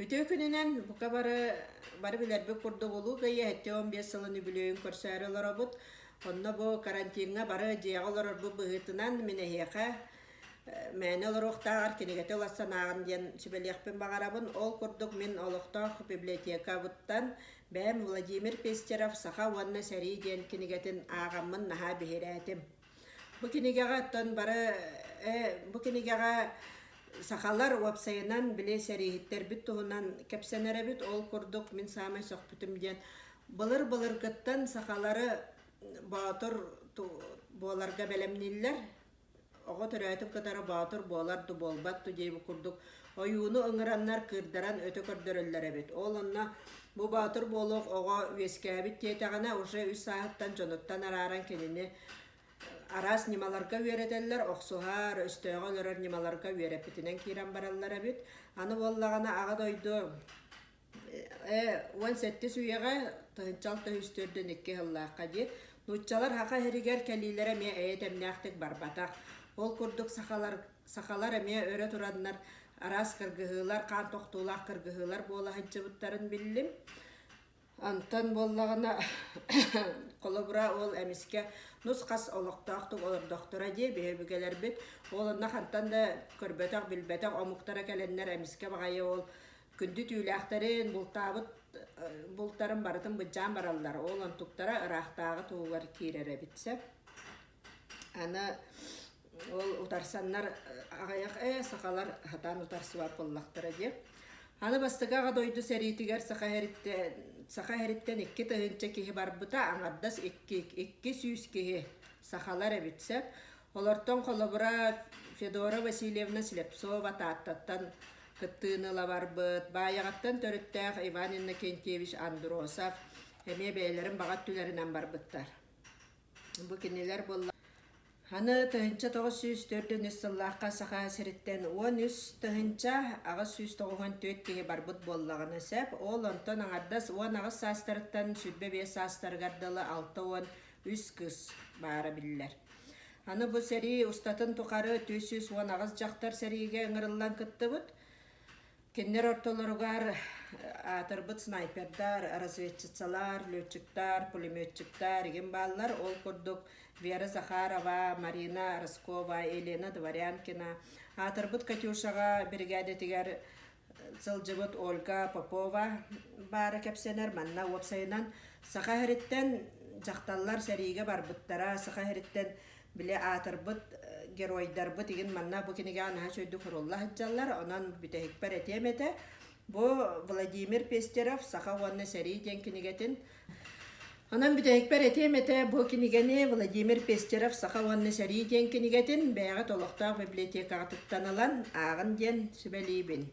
Ütü gününen bu barı bilerbe kurdu bulu gayı hette 15 yılını biliyorum korsarılar abut. Onna bu karantinga barı diğalar bu bıhıtınan mineheka mene olarak tağır kenegete ulaşsan ağın diyen sübeliyakpın bağarabın ol kurduk min olukta biblioteka buttan ben Vladimir Pesterov saha vanna seri diyen kenegetin ağamın naha bihiretim. Bu kenegega ton barı bu kenegega Сахалар вапсайынан біле сәрейіттер бүт тұғынан кәпсәнәрі бүт ол күрдік мен самай соқпытым ден. Бұлыр кіттен сахалары батыр боларға бәлемнелер. Оға түрәйтіп кітары батыр боларды болбатты дейбі күрдік. Ойуыны ұңыраннар кырдаран өті көрдірілері бүт. Ол онна бұ батыр болық оға вескәбіт тетағана уже 3 сағыттан жоныттан араран кеніне Арас немаларга веретеллер, оқсуғар, өстөға өлөрөр немаларга верепетінен кейран бараллар әбіт. Аны боллағана аға дойду 17 сүйеға тұхынчал түйістөрден 2 ғыллаққа де. Нұтчалар хақа херігер кәлилер әме әйет әмнәқтік барбатақ. Ол күрдік сақалар әме өрі тұрадынар арас кіргіғылар, қан тоқтулақ кіргіғылар бола ханчыбыттарын білім. Антон боллағына қолыбыра ол әміске нұсқас олықтақтық олар доктора де бейбігелер бет. Олына қантан да көрбетақ, білбетақ, омықтара кәленнер әміске бағайы ол күнді түйіліқтарын бұлтарын барытын бұджан баралдар. Ол антуқтара ұрақтағы туылар кейрері бітсе. Аны ол ұтарсаннар ағаяқ сақалар хатан ұтарсы бар боллақтыра де. Аны бастыгаға дойду сәритігер сақа хәриттен 2 тығынча кеге бар бұта, аңардас 2 сүйіс кеге сақалар әбітсеп. Олартон қолыбыра Федора Васильевна Слепцова тааттаттан кыттыыныла бар бұт. Баяғаттан төріттәқ Иван Иннокентьевич Андросов әме бәйлерін бағат түлерінен бар бұттар. Бұл кенелер болла. Аны тыһынча 904 сыллаққа сақа сәріттен 13 тыһынча ағыз 194 кеге барбыт боллағын әсәп. Ол онтон аңардас 10 ағыз састырыттан сүрбе 5 састырғардылы 6-10 үс кыз бары білілер. Аны бұл сәрі ұстатын тұқары 210 ағыз жақтар сәріге ұңырылан күтті бұд. Кеннер ортолырғар атырбыт снайпердар, разведчицалар, летчиктар, пулеметчиктар, еген баллар ол күрдік Вера Захарова, Марина Роскова, Елена Дворянкина. Атырбыт Катюшаға бригадетігер сылжыбыт Ольга Попова бары кәпсенер манна опсайынан. Сақа хәріттен жақталлар сәріге барбыттара, сақа хәріттен біле атырбыт геройдар бұт еген манна бұ кенеге анаға сөйді құрулла хыджалар, онан бүтәйік бар әтеметі. Бұ Владимир Пестеров сақа уанны сәрі ден кенегетін. Онан бүтәйік бар әтеметі бұ кенегені Владимир Пестеров сақа уанны сәрі ден кенегетін бәйға толықтақ библиотекаға тұттанылан ағын ден сүбәлейбін.